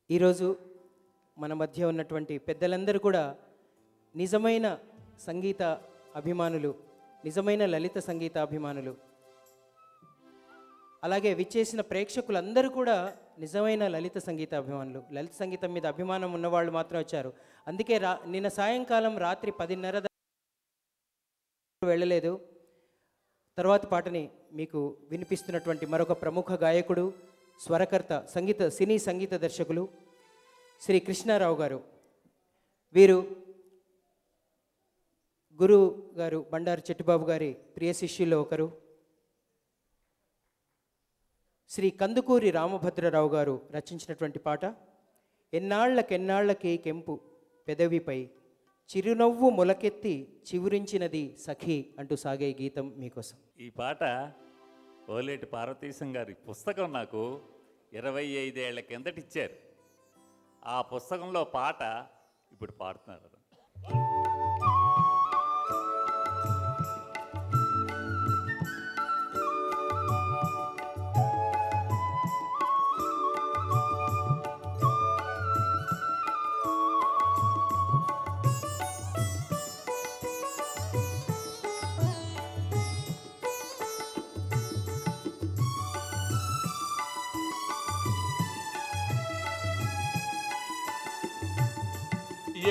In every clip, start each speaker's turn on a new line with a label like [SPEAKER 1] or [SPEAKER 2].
[SPEAKER 1] ఈరోజు మన మధ్య ఉన్నటువంటి పెద్దలందరూ కూడా నిజమైన సంగీత అభిమానులు, నిజమైన లలిత సంగీత అభిమానులు. అలాగే విచ్చేసిన ప్రేక్షకులందరూ కూడా నిజమైన లలిత సంగీత అభిమానులు. లలిత సంగీతం మీద అభిమానం ఉన్నవాళ్ళు మాత్రం వచ్చారు. అందుకే నిన్న సాయంకాలం రాత్రి 10:30 వెళ్ళలేదు. తర్వాత పాటని మీకు వినిపిస్తున్నటువంటి మరొక ప్రముఖ గాయకుడు, స్వరకర్త, సినీ సంగీత దర్శకులు శ్రీ కృష్ణారావు గారు. వీరు గురువు గారు బండారు చెట్టుబాబు గారి ప్రియ శిష్యుల్లో ఒకరు. శ్రీ కందుకూరి రామభద్రరావు గారు రచించినటువంటి పాట ఎన్నాళ్ళకెన్నాళ్ళకి కెంపు పెదవిపై చిరునవ్వు మొలకెత్తి చివురించినది సఖీ అంటూ సాగే గీతం మీకోసం.
[SPEAKER 2] ఈ పాట ఓలేటి పార్వతీశం గారి పుస్తకం నాకు 25 ఏళ్ల కిందట ఇచ్చారు. ఆ పుస్తకంలో పాట ఇప్పుడు పాడుతున్నారు.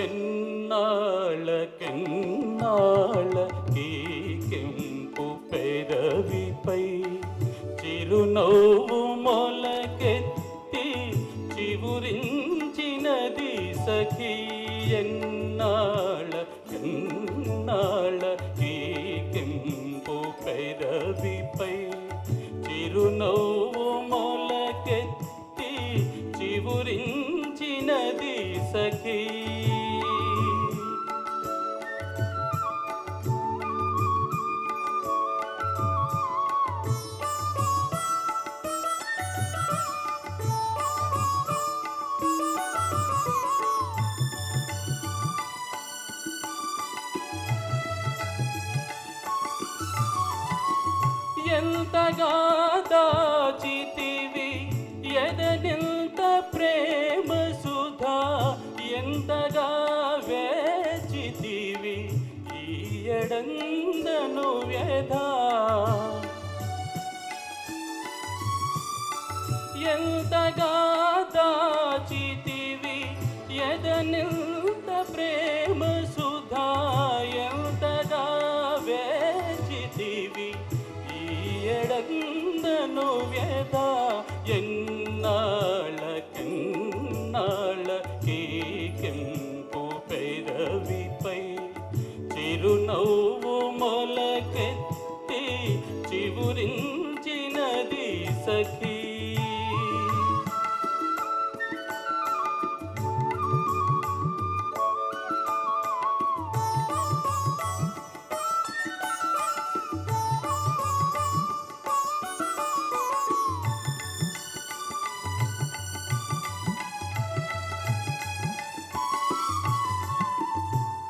[SPEAKER 3] ఎన్నాళ్ళకెన్నాళ్ళకి కెంపు పెదవిపై చిరునవ్వు మొలకెత్తి చివురించినది సఖీ. ఎన్నాళ్ళకెన్నాళ్ళకి కెంపు పెదవిపై చిరునవ్వు మొలకెత్తి చివురించినది సఖీ. ఎంతగా దాచితివి ఎదనెంత ప్రేమ సుధా, ఎంతగా వేచితివి ఈ ఎడందను వ్యధా. ఎంతగా దాచితివి ఎదనెంత ప్రేమ సుధా, ఎంతగా వేచితివి ఎడందను వ్యధ. ఎన్నాళ్ళకెన్నాళ్ళకి కెంపు పెదవిపై చిరునవ్వు మొలకెత్తి చివురించినది సఖీ.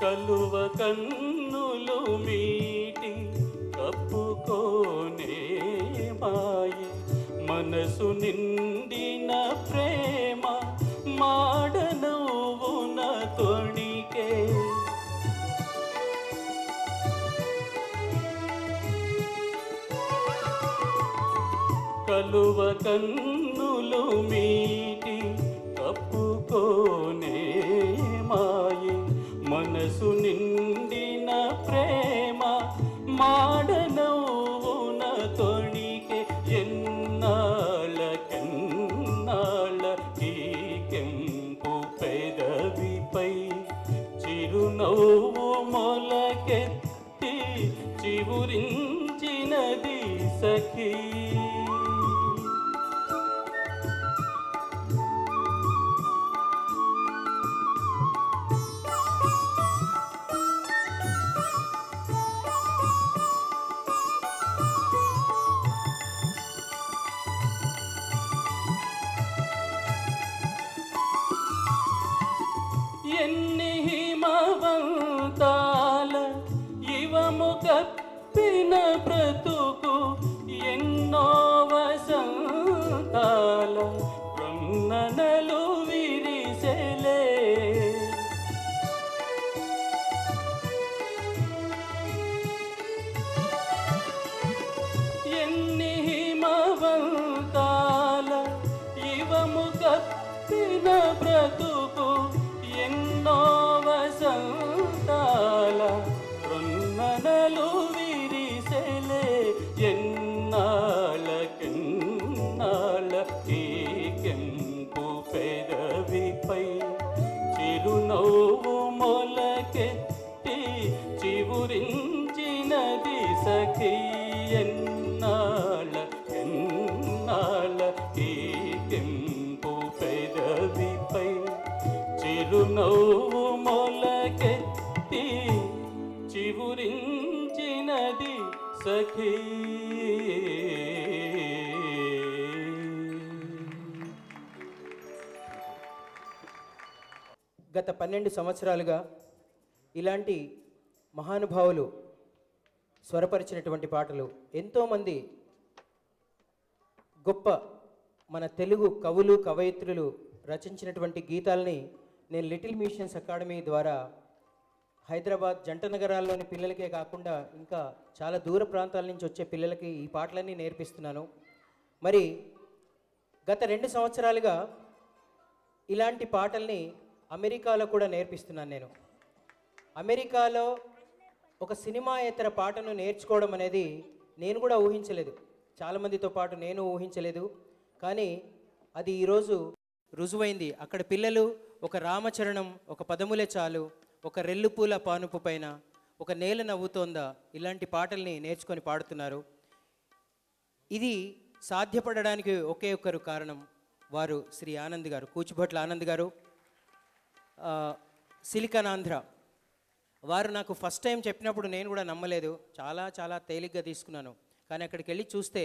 [SPEAKER 3] కలువ కన్నులు మీటి కప్పుకోనే మాయి, మనసు నిండిన ప్రేమ మాడనవ్వున తొణికే. కలువ కన్నులు మీటి కప్పుకోనే మాయి, మనసు నిండిన ప్రేమ మాడనవ్వున తొణికే. ఎన్నాళ్ళకెన్నాళ్ళకి కెంపు పెదవిపై చిరునవ్వు మొలకెత్తి చివురించినది సఖీ. ఎన్ని హిమవంతాల ఇవము కప్పిన బ్రతుకు, ఎన్నో వసంతాల బ్రహ్మనలు విరి బ్రతుకు ఎన్నో వసంతాల రొన్ననలు విరిసెలే ఎన్నాళ్ళకెన్నాళ్ళ ఈ కెంపు పెదవిపై చిరునవ్వు మొలకెత్తి చివురించినది సఖీ ఎన్నాళ్ళ ఈ కెంపు పెదవిపై చిరునవ్వు మొలకెత్తి చివురించినది సఖీ.
[SPEAKER 1] గత 12 సంవత్సరాలుగా ఇలాంటి మహానుభావులు స్వరపరిచినటువంటి పాటలు ఎంతోమంది గొప్ప మన తెలుగు కవులు కవయిత్రులు రచించినటువంటి గీతాలని నేను లిటిల్ మ్యూజిషియన్స్ అకాడమీ ద్వారా హైదరాబాద్ జంట నగరాల్లోని పిల్లలకే కాకుండా ఇంకా చాలా దూర ప్రాంతాల నుంచి వచ్చే పిల్లలకి ఈ పాటలన్నీ నేర్పిస్తున్నాను. మరి గత 2 సంవత్సరాలుగా ఇలాంటి పాటల్ని అమెరికాలో కూడా నేర్పిస్తున్నాను. నేను అమెరికాలో ఒక సినిమాయేతర పాటను నేర్చుకోవడం అనేది నేను కూడా ఊహించలేదు, చాలామందితో పాటు నేను ఊహించలేదు. కానీ అది ఈరోజు రుజువైంది. అక్కడ పిల్లలు ఒక రామచరణం, ఒక పదములే చాలు, ఒక రెల్లుపూల పానుపు పైన, ఒక నేల నవ్వుతోందా ఇలాంటి పాటల్ని నేర్చుకొని పాడుతున్నారు. ఇది సాధ్యపడడానికి ఒకే ఒక్కరు కారణం, వారు శ్రీ ఆనంద్ గారు, కూచిభట్ల ఆనంద్ గారు, సిలికాన్ ఆంధ్ర. వారు నాకు ఫస్ట్ టైం చెప్పినప్పుడు నేను కూడా నమ్మలేదు, చాలా చాలా తేలిగ్గా తీసుకున్నాను. కానీ అక్కడికి వెళ్ళి చూస్తే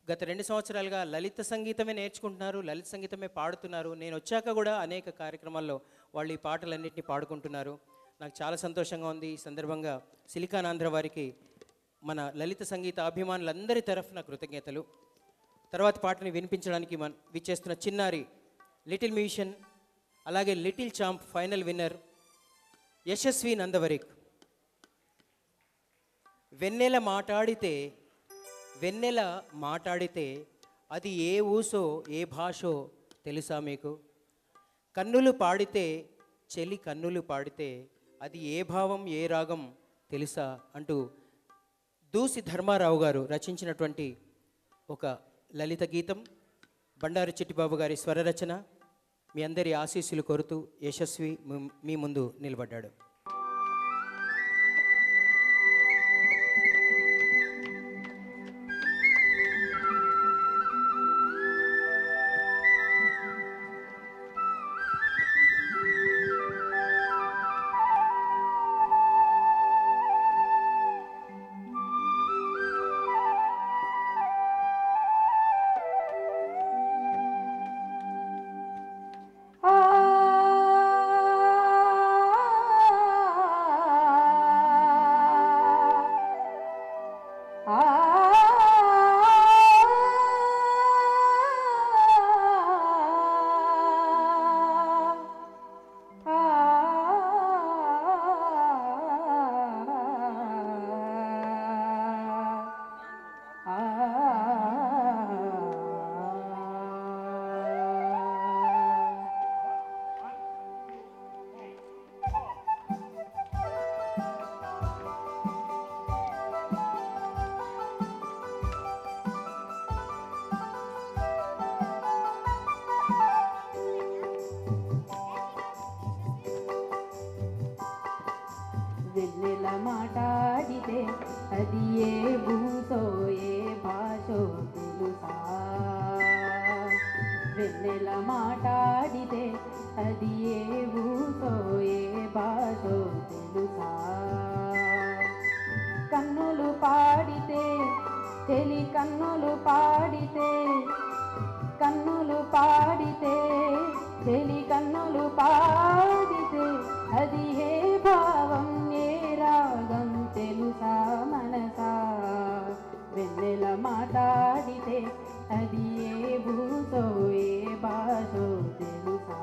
[SPEAKER 1] గత 2 సంవత్సరాలుగా లలిత సంగీతమే నేర్చుకుంటున్నారు, లలిత సంగీతమే పాడుతున్నారు. నేను వచ్చాక కూడా అనేక కార్యక్రమాల్లో వాళ్ళు ఈ పాటలన్నింటినీ పాడుకుంటున్నారు. నాకు చాలా సంతోషంగా ఉంది. ఈ సందర్భంగా సిలికాన్ ఆంధ్ర వారికి మన లలిత సంగీత అభిమానులందరి తరఫున కృతజ్ఞతలు. తర్వాత పాటని వినిపించడానికి విచ్చేస్తున్న చిన్నారి లిటిల్ మ్యూజిషియన్, అలాగే little champ final winner Yashasvi Nandavarik. వెన్నెల మాట్లాడితే అది ఏ ఊసో ఏ భాషో తెలుసా మీకు? కన్నులు పాడితే చెలి కన్నులు పాడితే అది ఏ భావం ఏ రాగం తెలుసా అంటూ దూసి ధర్మారావు గారు రచించినటువంటి ఒక లలిత గీతం, బండారు చిట్టిబాబు గారి స్వరరచన. మీ అందరి ఆశీస్సులు కోరుతూ యశస్వి మీ ముందు నిలబడ్డాడు.
[SPEAKER 4] వెన్నెల మాట్లాడితే అది ఏ భూతో ఏ భాషో తెలుసా? వెన్నెల మాట్లాడితే అది ఏ భూతో ఏ భాషో తెలుసా? కన్నులు పాడితే తెలి కన్నులు పాడితే తెలి కన్నులు పాడితే అది ఏ భావం ఏ రాగం తెలుసా మనసా? వెన్నెల మాట్లాడితే అది ఏ భూతో ఏ భాషో తెలుసా?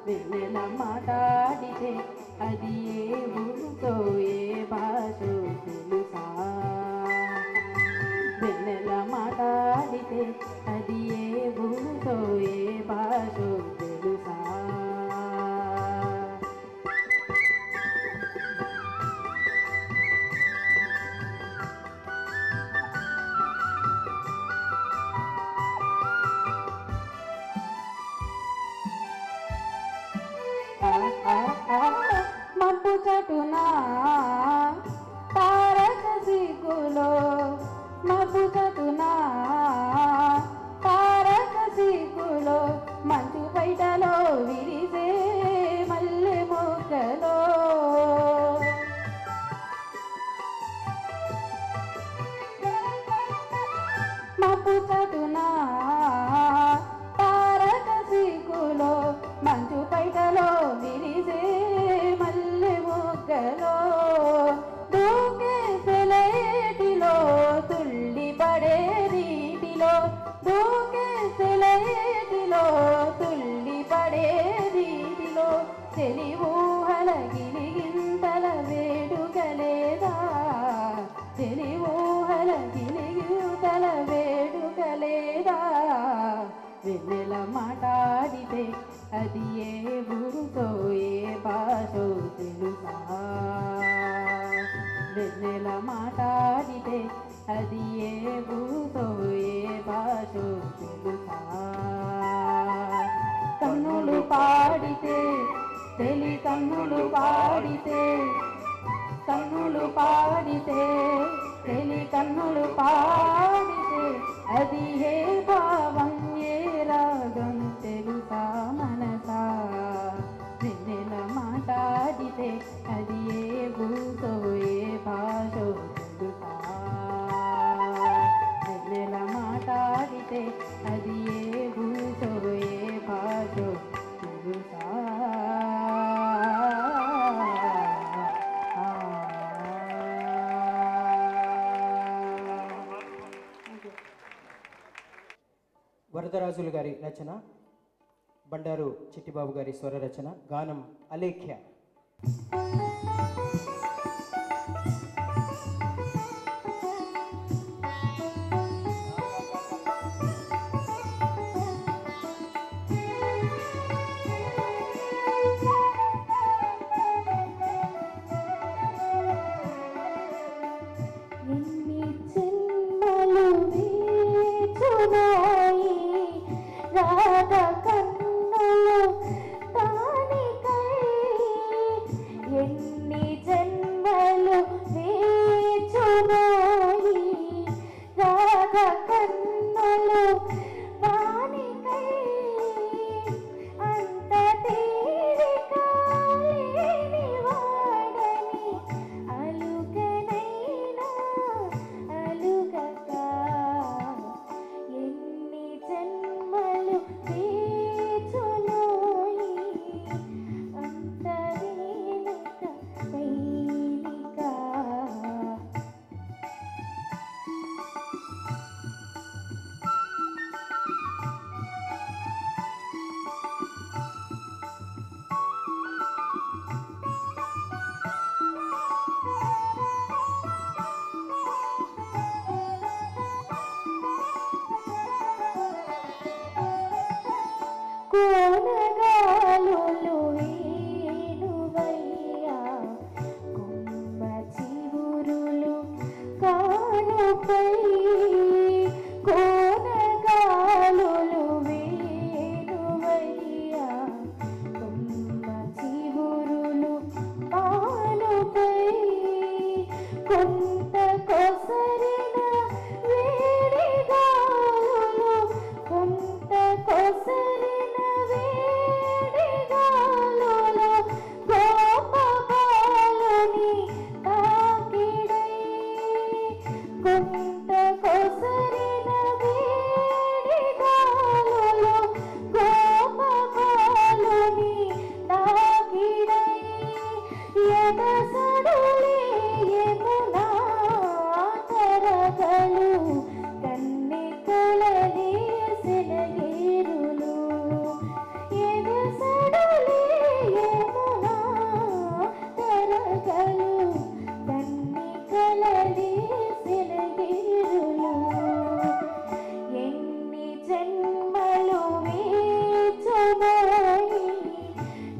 [SPEAKER 4] వెన్నెల మాట్లాడితే అది ఏ ఊరుతో ఏ భాషో తెలుసా వెన్నెల మాట్లాడితే అది ఏ ఊరుతో ఏ భాషో తెలుసా మబ్బు చటునా తారక సిగ్గులో మబ్బు చటునా తారక సిగ్గులో మంచు బయటలో విరిసే మల్లె మొక్కలో మబ్బు చటునా తారక సిగ్గులో మంచు బయటలో విరిసే మల్లె మొగ్గలో దూకే సెలయేటిలో తుళ్ళి పడే నీటిలో దూకే సెలయేటిలో తుళ్ళి పడే నీటిలో చెలి ఊహల గిలిగింతల వేడుకలేదా చెలి ఊహల గిలిగింతల వేడుకలేదా వెన్నెల మాట్లాడితే అది ఏ ఊరుతో ఏ భాషో తెలుసా వెన్నెల మాట్లాడితే అది ఏ ఊరుతో ఏ భాషో తెలుసా కన్నులు పాడితే తెలి కన్నులు పాడితే కన్నులు పాడితే తెలి కన్నులు పాడితే అది ఏ భావం ఏ రాగం తెలుసా మనసా వెన్నెల మాట్లాడితే అది ఏ భూతో ఏ భాషో తెలుసా వెన్నెల మాట్లాడితే అది ఏ భూతో ఏ భాషో తెలుసా
[SPEAKER 1] వరదరాజులు గారి రచన, బండారు చిట్టిబాబు గారి స్వర రచన, గానం అలేఖ్య.
[SPEAKER 5] కొసరిన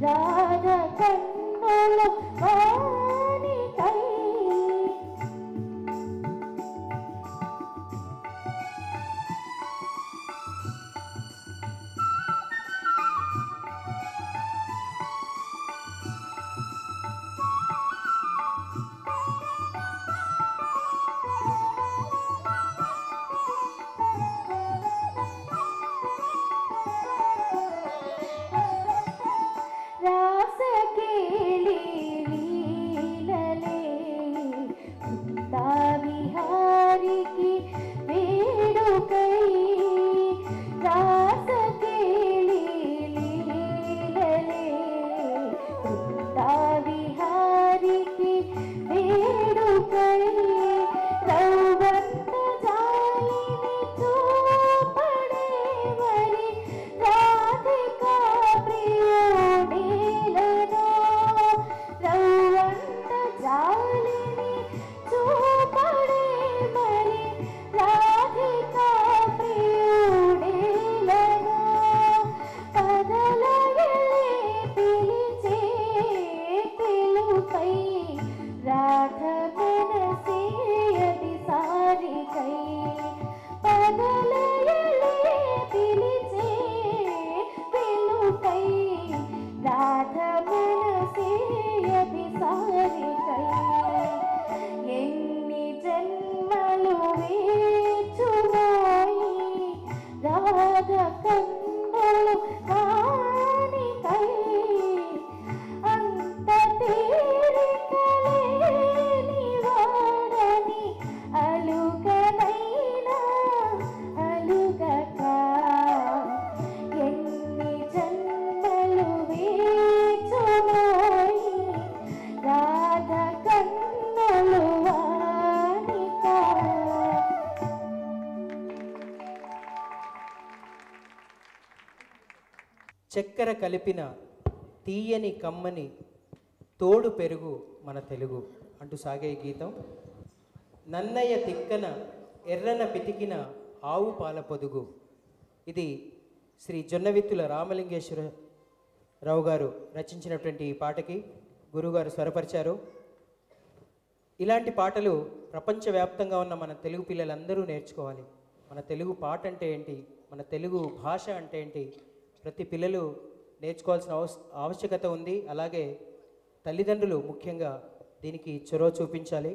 [SPEAKER 4] రాధ కన్నులు వానికై రాసకేళి లీలలే విహారికి వేడుకై రాసకేళి లీలలే విహారికి వేడుకై రౌవంత జాలిని చూపడే మరి రాధికా ప్రియుడేలనో రౌవంత జాలిని చూపడే మరి రాధికా ప్రియుడేలనో కదలయలే పిలిచే పిలుపై రాధ మనసే అభిసారికై పదలయలే పిలిచే పిలుపై రాధ మనసే అభిసారికై ఎన్ని జన్మలు వేచుమోయి రాధ కన్నులు వానికై అంత తీరికలేని వాడని అలుగనైనా అలుగక ఎన్ని జన్మలు వేచుమోయి రాధ కన్నులు వానికా
[SPEAKER 1] చక్కెర కలిపిన తీయని కమ్మని తోడు పెరుగు మన తెలుగు అంటూ సాగే ఈ గీతం. నన్నయ్య తిక్కన ఎర్రన పితికిన ఆవు పాల పొదుగు. ఇది శ్రీ జొన్నవిత్తుల రామలింగేశ్వరరావు గారు రచించినటువంటి ఈ పాటకి గురువుగారు స్వరపరిచారు. ఇలాంటి పాటలు ప్రపంచవ్యాప్తంగా ఉన్న మన తెలుగు పిల్లలందరూ నేర్చుకోవాలి. మన తెలుగు పాట అంటే ఏంటి, మన తెలుగు భాష అంటే ఏంటి, ప్రతి పిల్లలు నేర్చుకోవాల్సిన ఆవశ్యకత ఉంది. అలాగే తల్లిదండ్రులు ముఖ్యంగా దీనికి చొరవ చూపించాలి.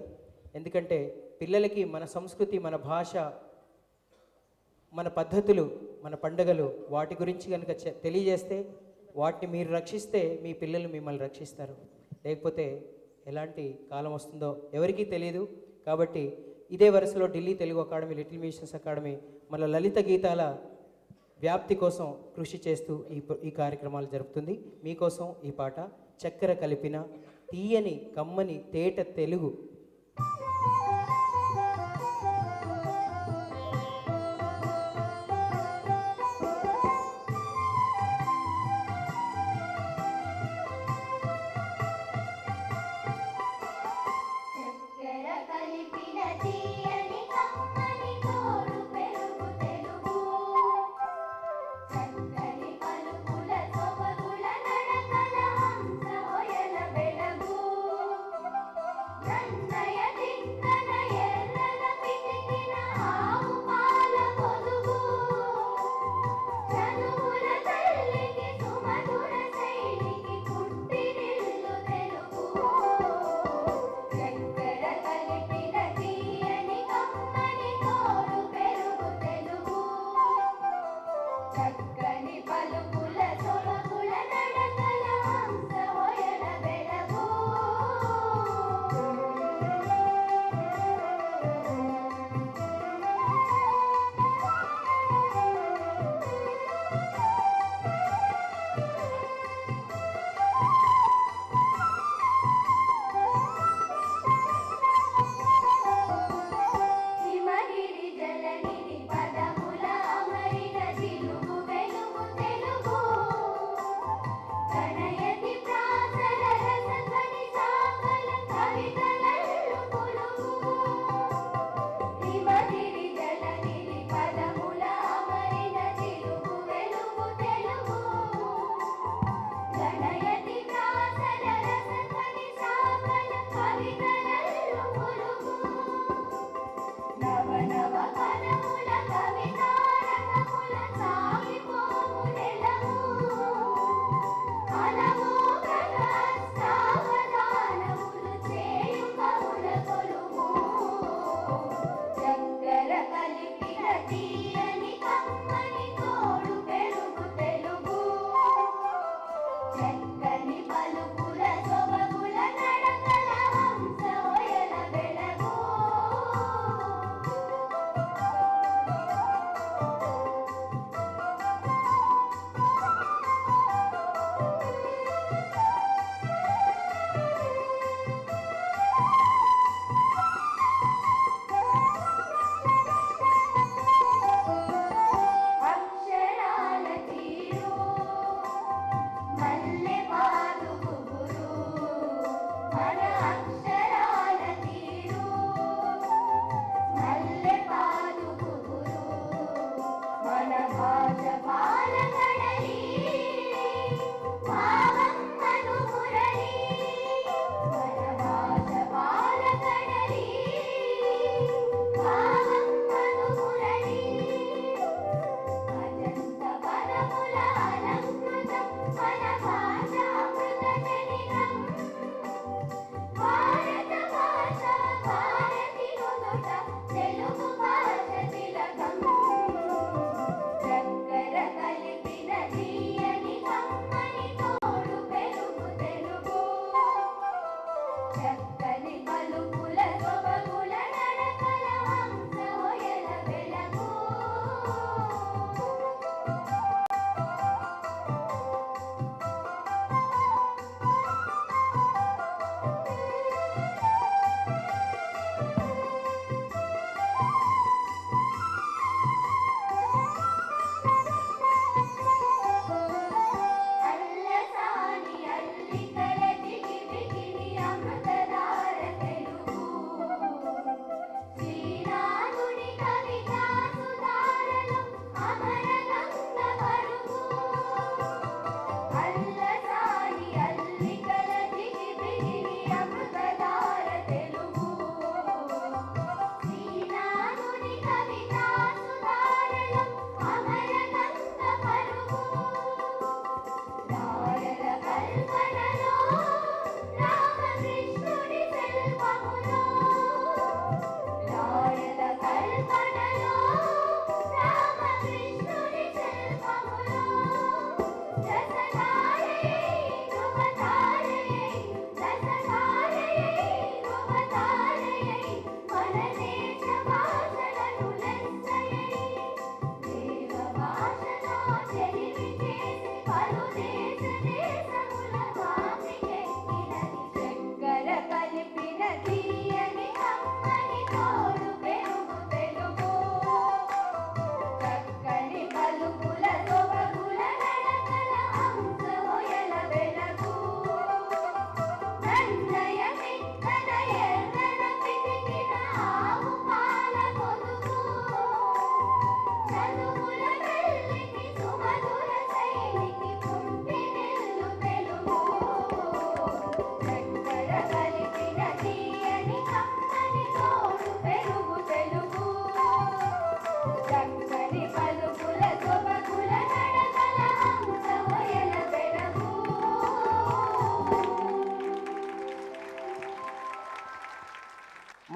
[SPEAKER 1] ఎందుకంటే పిల్లలకి మన సంస్కృతి, మన భాష, మన పద్ధతులు, మన పండుగలు వాటి గురించి కనుక తెలియజేస్తే, వాటిని మీరు రక్షిస్తే మీ పిల్లలు మిమ్మల్ని రక్షిస్తారు. లేకపోతే ఎలాంటి కాలం వస్తుందో ఎవరికీ తెలియదు. కాబట్టి ఇదే వరుసలో Delhi Telugu academy, little machines academy మన లలిత గీతాల వ్యాప్తి కోసం కృషి చేస్తూ ఈ కార్యక్రమాలు జరుపుతుంది. మీకోసం ఈ పాట చక్కెర కలిపిన తీయని కమ్మని తేట తెలుగు.
[SPEAKER 4] నన్నయ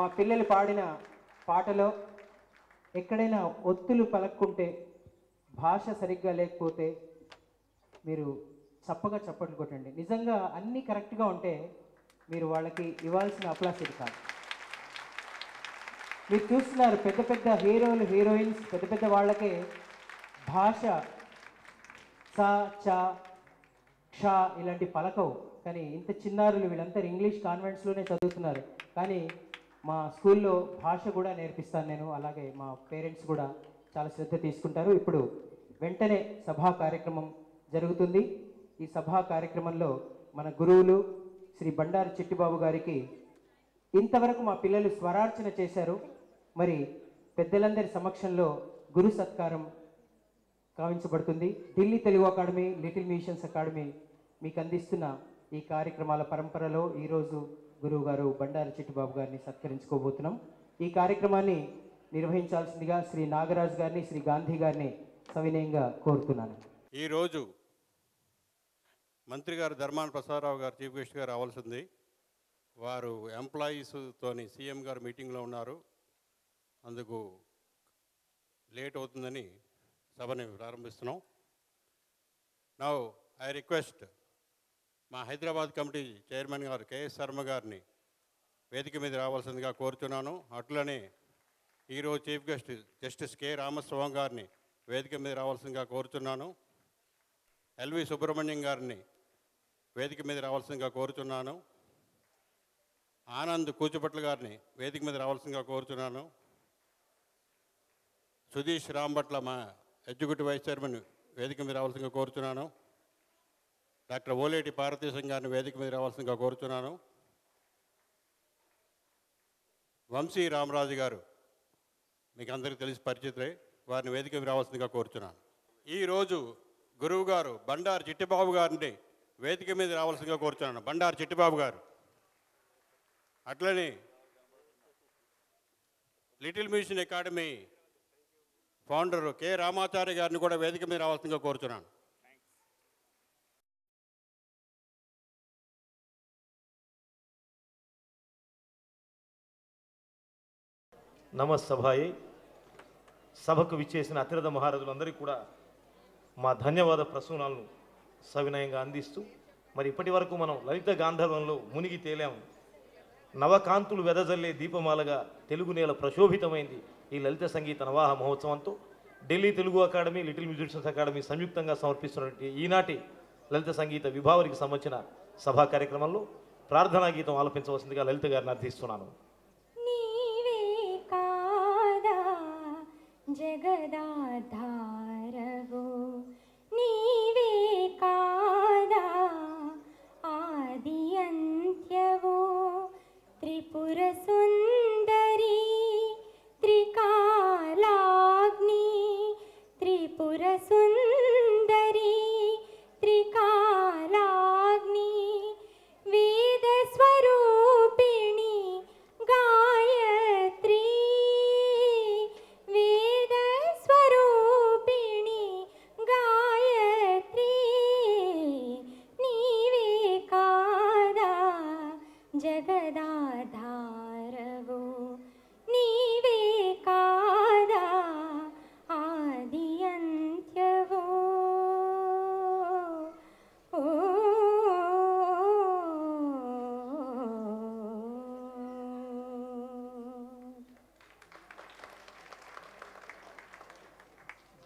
[SPEAKER 1] మా పిల్లలు పాడిన పాటలో ఎక్కడైనా ఒత్తులు పలక్కుంటే, భాష సరిగ్గా లేకపోతే మీరు చప్పగా చప్పట్లు కొట్టండి. నిజంగా అన్నీ కరెక్ట్గా ఉంటే మీరు వాళ్ళకి ఇవ్వాల్సిన అప్లాస్ ఇది కాదు. మీరు చూస్తున్నారు పెద్ద పెద్ద హీరోలు, హీరోయిన్స్, పెద్ద పెద్ద వాళ్ళకే భాష సా, చా, క్ష ఇలాంటి పలకవు. కానీ ఇంత చిన్నారులు వీళ్ళంతా ఇంగ్లీష్ కాన్వెంట్స్లోనే చదువుతున్నారు. కానీ మా స్కూల్లో భాష కూడా నేర్పిస్తాను నేను. అలాగే మా పేరెంట్స్ కూడా చాలా శ్రద్ధ తీసుకుంటారు. ఇప్పుడు వెంటనే సభా కార్యక్రమం జరుగుతుంది. ఈ సభా కార్యక్రమంలో మన గురువులు శ్రీ బండారు చిట్టిబాబు గారికి ఇంతవరకు మా పిల్లలు స్వరార్చన చేశారు. మరి పెద్దలందరి సమక్షంలో గురు సత్కారం కావించబడుతుంది. Delhi Telugu academy, little musicians academy మీకు అందిస్తున్న ఈ కార్యక్రమాల పరంపరలో ఈరోజు గురువు గారు బండారు చిట్టిబాబు గారిని సత్కరించుకోబోతున్నాం. ఈ కార్యక్రమాన్ని నిర్వహించాల్సిందిగా శ్రీ నాగరాజు గారిని, శ్రీ గాంధీ గారిని సవినయంగా కోరుతున్నాను.
[SPEAKER 5] ఈరోజు మంత్రి గారు ధర్మాన ప్రసాదరావు గారు చీఫ్ గెస్ట్ గారు రావాల్సింది. వారు ఎంప్లాయీస్తోని సీఎం గారు మీటింగ్లో ఉన్నారు. అందుకు లేట్ అవుతుందని సభని ప్రారంభిస్తున్నాం. నౌ ఐ రిక్వెస్ట్ మా హైదరాబాద్ కమిటీ చైర్మన్ గారు కేఎస్ శర్మ గారిని వేదిక మీద రావాల్సిందిగా కోరుతున్నాను. అట్లనే ఈరోజు chief guest justice K Ramaswamy గారిని వేదిక మీద రావాల్సిందిగా కోరుతున్నాను. ఎల్వి సుబ్రహ్మణ్యం గారిని వేదిక మీద రావాల్సిందిగా కోరుతున్నాను. ఆనంద్ కూచిపట్ల గారిని వేదిక మీద రావాల్సిందిగా కోరుతున్నాను. సుధీష్ రాంభట్ల మా ఎగ్జిక్యూటివ్ వైస్ చైర్మన్ వేదిక మీద రావాల్సిందిగా కోరుతున్నాను. డాక్టర్ ఓలేటి పార్వతీశం గారిని వేదిక మీద రావాల్సిందిగా కోరుతున్నాను. వంశీ రామరాజు గారు మీకు అందరికీ తెలిసి పరిచితులే, వారిని వేదిక మీద రావాల్సిందిగా కోరుతున్నాను. ఈరోజు గురువు గారు బండారు చిట్టిబాబు గారిని వేదిక మీద రావాల్సిందిగా కోరుతున్నాను. బండారు చిట్టిబాబు గారు. అట్లనే little musician academy founder K Ramacharya గారిని కూడా వేదిక మీద రావాల్సిందిగా కోరుతున్నాను.
[SPEAKER 6] నమస్సభాయే. సభకు విచ్చేసిన అతిరథ మహారాజులందరికీ కూడా మా ధన్యవాద ప్రసూనాలను సవినయంగా అందిస్తూ, మరి ఇప్పటి వరకు మనం లలిత గాంధర్వంలో మునిగి తేలాము. నవకాంతులు వెదజల్లే దీపమాలగా తెలుగు నేల ప్రశోభితమైంది ఈ లలిత సంగీత నవాహ మహోత్సవంతో. Delhi Telugu academy, little musicians academy సంయుక్తంగా సమర్పిస్తున్నటువంటి ఈనాటి లలిత సంగీత విభావరికి సంబంధించిన సభా కార్యక్రమంలో ప్రార్థనా గీతం ఆలపించవలసిందిగా లలిత గారిని అర్థిస్తున్నాను.
[SPEAKER 4] జగదాధారవో నీవే కాదా ఆది అంత్యవో త్రిపుర సుందరి త్రికాలాగ్ని త్రిపుర సుందరి త్రికాలాగ్ని వేద స్వరూపిణి గాయత్రి వేద స్వరూపిణి గాయత్రి నీవే కాదా జగదాధారవో నీవే కాదా ఆది అంత్యవో.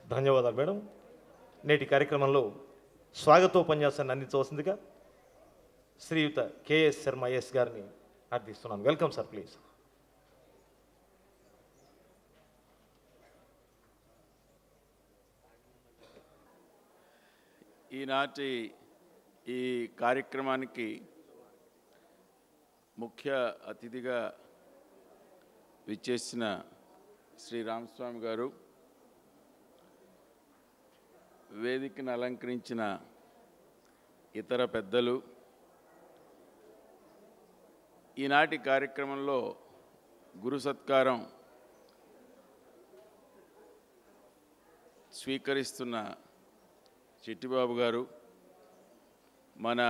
[SPEAKER 6] ధన్యవాదాలు మేడం. నేటి కార్యక్రమంలో స్వాగతోపన్యాసాన్ని అందించవలసిందిగా శ్రీయుత కెఎస్ శర్మ ఐఎస్ గారిని అర్థిస్తున్నాను. Welcome sir, please.
[SPEAKER 7] ఈనాటి ఈ కార్యక్రమానికి ముఖ్య అతిథిగా విచ్చేసిన శ్రీ రామస్వామి గారు, వేదికను అలంకరించిన ఇతర పెద్దలు, ఈనాటి కార్యక్రమంలో గురు సత్కారం స్వీకరిస్తున్న చిట్టిబాబు గారు, మన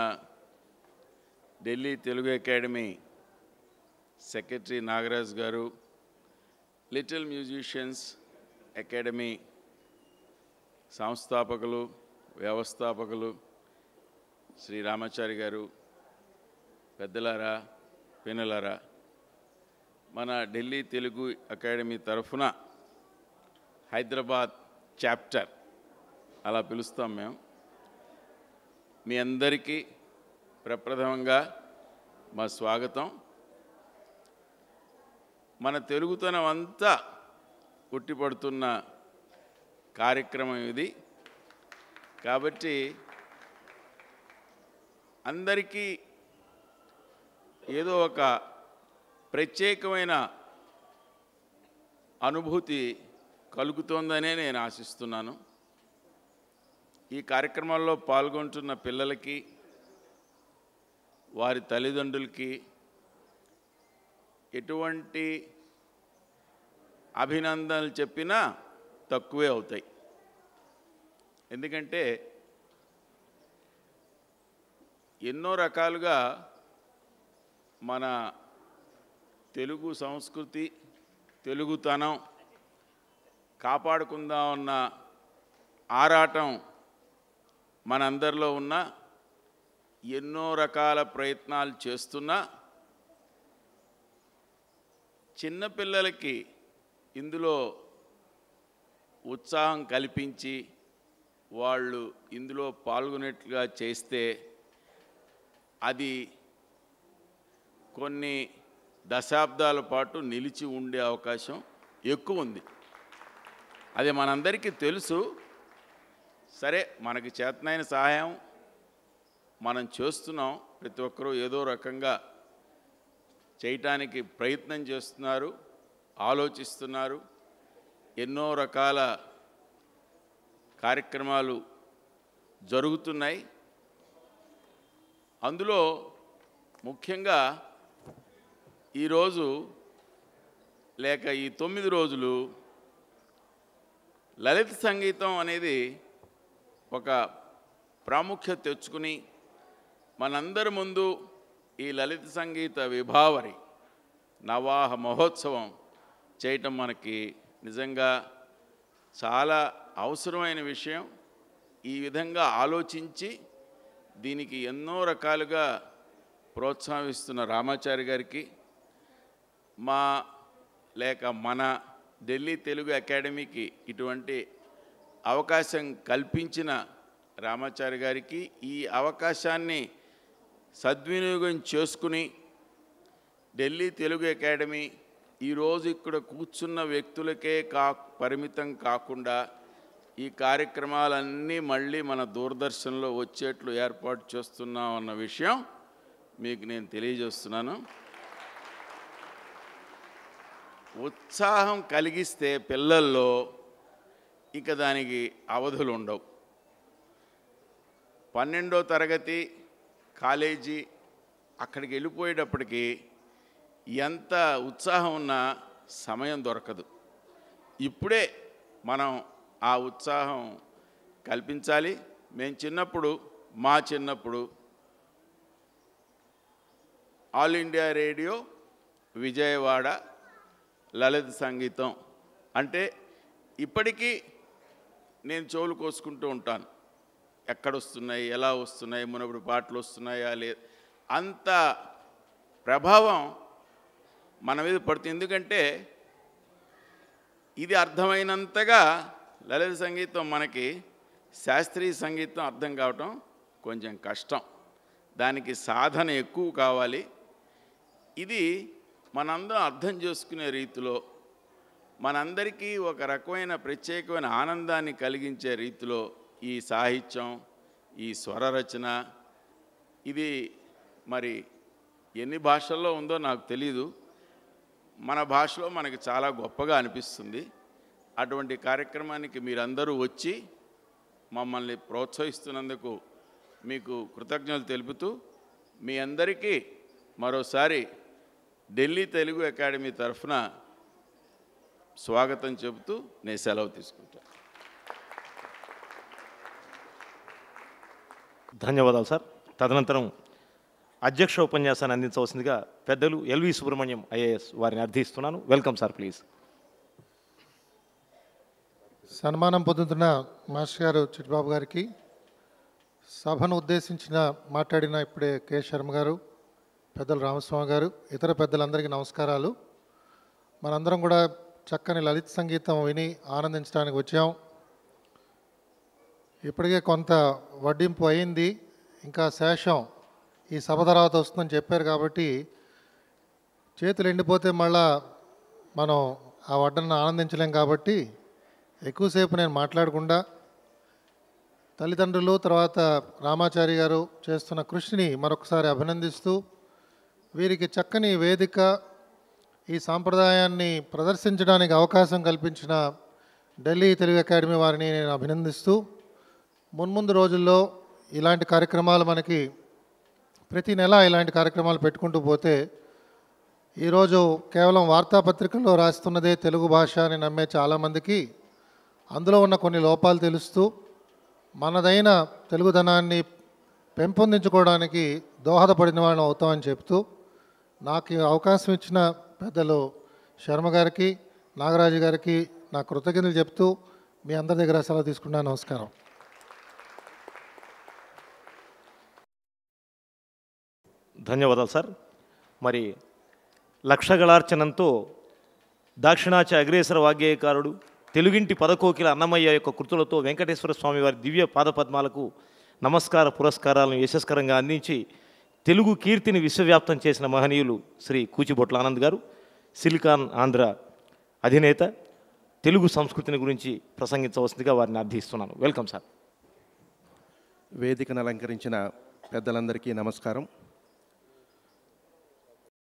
[SPEAKER 7] ఢిల్లీ తెలుగు అకాడమీ సెక్రటరీ నాగరాజ్ గారు, లిటిల్ మ్యూజిషియన్స్ అకాడమీ సంస్థాపకులు, వ్యవస్థాపకులు శ్రీ రామాచారి గారు, పెద్దలారా, పిన్నలారా, మన ఢిల్లీ తెలుగు అకాడమీ తరఫున హైదరాబాద్ చాప్టర్ అలా పిలుస్తాం మేము. మీ అందరికీ ప్రప్రథమంగా మా స్వాగతం. మన తెలుగుతనం అంతా ఉట్టిపడుతున్న కార్యక్రమం ఇది. కాబట్టి అందరికీ ఏదో ఒక ప్రత్యేకమైన అనుభూతి కలుగుతోందనే నేను ఆశిస్తున్నాను. ఈ కార్యక్రమాల్లో పాల్గొంటున్న పిల్లలకి, వారి తల్లిదండ్రులకి ఎటువంటి అభినందనలు చెప్పినా తక్కువే అవుతాయి. ఎందుకంటే ఎన్నో రకాలుగా మన తెలుగు సంస్కృతి, తెలుగుతనం కాపాడుకుందామన్న ఆరాటం మనందరిలో ఉన్న ఎన్నో రకాల ప్రయత్నాలు చేస్తున్నా చిన్నపిల్లలకి ఇందులో ఉత్సాహం కల్పించి వాళ్ళు ఇందులో పాల్గొనేట్లుగా చేస్తే అది కొన్ని దశాబ్దాల పాటు నిలిచి ఉండే అవకాశం ఎక్కువ ఉంది. అది మనందరికీ తెలుసు. సరే, మనకి చేతనైన సహాయం మనం చేస్తున్నాం. ప్రతి ఒక్కరూ ఏదో రకంగా చేయటానికి ప్రయత్నం చేస్తున్నారు, ఆలోచిస్తున్నారు. ఎన్నో రకాల కార్యక్రమాలు జరుగుతున్నాయి. అందులో ముఖ్యంగా ఈరోజు లేక ఈ 9 రోజులు లలిత సంగీతం అనేది ఒక ప్రాముఖ్యత తెచ్చుకుని మనందరి ముందు ఈ లలిత సంగీత విభావరి నవాహ మహోత్సవం చేయటం మనకి నిజంగా చాలా అవసరమైన విషయం. ఈ విధంగా ఆలోచించి దీనికి ఎన్నో రకాలుగా ప్రోత్సాహిస్తున్న రామాచారి గారికి, మన ఢిల్లీ తెలుగు అకాడమీకి ఇటువంటి అవకాశం కల్పించిన రామాచారి గారికి, ఈ అవకాశాన్ని సద్వినియోగం చేసుకుని ఢిల్లీ తెలుగు అకాడమీ ఈరోజు ఇక్కడ కూర్చున్న వ్యక్తులకే పరిమితం కాకుండా ఈ కార్యక్రమాలన్నీ మళ్ళీ మన దూరదర్శన్లో వచ్చేట్లు ఏర్పాటు చేస్తున్నాం అన్న విషయం మీకు నేను తెలియజేస్తున్నాను. ఉత్సాహం కలిగిస్తే పిల్లల్లో ఇక దానికి అవధులు ఉండవు. 12వ తరగతి కాలేజీ అక్కడికి వెళ్ళిపోయేటప్పటికి ఎంత ఉత్సాహం ఉన్నా సమయం దొరకదు. ఇప్పుడే మనం ఆ ఉత్సాహం కల్పించాలి. మా చిన్నప్పుడు ఆల్ ఇండియా రేడియో విజయవాడ లలిత సంగీతం అంటే ఇప్పటికీ నేను చెవులు కోసుకుంటూ ఉంటాను. ఎక్కడొస్తున్నాయి, ఎలా వస్తున్నాయి, మునప్పుడు పాటలు వస్తున్నాయా లేదు, అంత ప్రభావం మన మీద పడుతుంది. ఎందుకంటే ఇది అర్థమైనంతగా లలిత సంగీతం మనకి శాస్త్రీయ సంగీతం అర్థం కావటం కొంచెం కష్టం. దానికి సాధన ఎక్కువ కావాలి. ఇది మనందరం అర్థం చేసుకునే రీతిలో, మనందరికీ ఒక రకమైన ప్రత్యేకమైన ఆనందాన్ని కలిగించే రీతిలో ఈ సాహిత్యం, ఈ స్వర రచన, ఇది మరి ఎన్ని భాషల్లో ఉందో నాకు తెలీదు. మన భాషలో మనకి చాలా గొప్పగా అనిపిస్తుంది. అటువంటి కార్యక్రమానికి మీరందరూ వచ్చి మమ్మల్ని ప్రోత్సహిస్తున్నందుకు మీకు కృతజ్ఞతలు తెలుపుతూ మీ అందరికీ మరోసారి ఢిల్లీ తెలుగు అకాడమీ తరఫున స్వాగతం చెబుతూ నేను సెలవు తీసుకుంటాను.
[SPEAKER 6] ధన్యవాదాలు సార్. తదనంతరం అధ్యక్ష ఉపన్యాసాన్ని అందించవలసిందిగా పెద్దలు ఎల్వి సుబ్రహ్మణ్యం ఐఏఎస్ వారిని అర్థిస్తున్నాను. Welcome sir, please.
[SPEAKER 8] సన్మానం పొందుతున్న మాస్టర్ గారు చిట్టిబాబు గారికి, సభను ఉద్దేశించిన మాట్లాడిన ఇప్పుడే కె శర్మ గారు, పెద్దలు రామస్వామి గారు, ఇతర పెద్దలందరికీ నమస్కారాలు. మనందరం కూడా చక్కని లలిత సంగీతం విని ఆనందించడానికి వచ్చాం. ఇప్పటికే కొంత వడ్డింపు అయింది, ఇంకా శేషం ఈ సభ తర్వాత వస్తుందని చెప్పారు కాబట్టి చేతులు ఎండిపోతే మళ్ళా మనం ఆ వడ్డను ఆనందించలేం. కాబట్టి ఎక్కువసేపు నేను మాట్లాడకుండా తల్లిదండ్రులు తర్వాత రామాచారి గారు చేస్తున్న కృషిని మరొకసారి అభినందిస్తూ, వీరికి చక్కని వేదిక, ఈ సాంప్రదాయాన్ని ప్రదర్శించడానికి అవకాశం కల్పించిన ఢిల్లీ తెలుగు అకాడమీ వారిని నేను అభినందిస్తూ, మున్ముందు రోజుల్లో ఇలాంటి కార్యక్రమాలు మనకి ప్రతి నెల ఇలాంటి కార్యక్రమాలు పెట్టుకుంటూ పోతే, ఈరోజు కేవలం వార్తాపత్రికల్లో రాస్తున్నదే తెలుగు భాష అని నమ్మే చాలామందికి అందులో ఉన్న కొన్ని లోపాలు తెలుస్తూ మనదైన తెలుగుదనాన్ని పెంపొందించుకోవడానికి దోహదపడిన వాళ్ళని అవుతామని చెప్తూ, నాకు ఈ అవకాశం ఇచ్చిన పెద్దలు శర్మ గారికి, నాగరాజు గారికి నా కృతజ్ఞతలు చెప్తూ మీ అందరి దగ్గర సెలవు తీసుకున్నాను. నమస్కారం.
[SPEAKER 6] ధన్యవాదాలు సార్. మరి లక్షగళార్చనంతో దాక్షిణాత్య అగ్రేసర వాగ్గేయకారుడు, తెలుగింటి పదకోకిల అన్నమయ్య యొక్క కృతులతో వెంకటేశ్వర స్వామి వారి దివ్య పాదపద్మాలకు నమస్కార పురస్కారాలను యశస్కరంగా అందించి తెలుగు కీర్తిని విశ్వవ్యాప్తం చేసిన మహనీయులు శ్రీ కూచిబొట్ల ఆనంద్ గారు, సిలికాన్ ఆంధ్ర అధినేత, తెలుగు సంస్కృతిని గురించి ప్రసంగించవలసిందిగా వారిని అర్థిస్తున్నాను. Welcome sir.
[SPEAKER 9] వేదికను అలంకరించిన పెద్దలందరికీ నమస్కారం.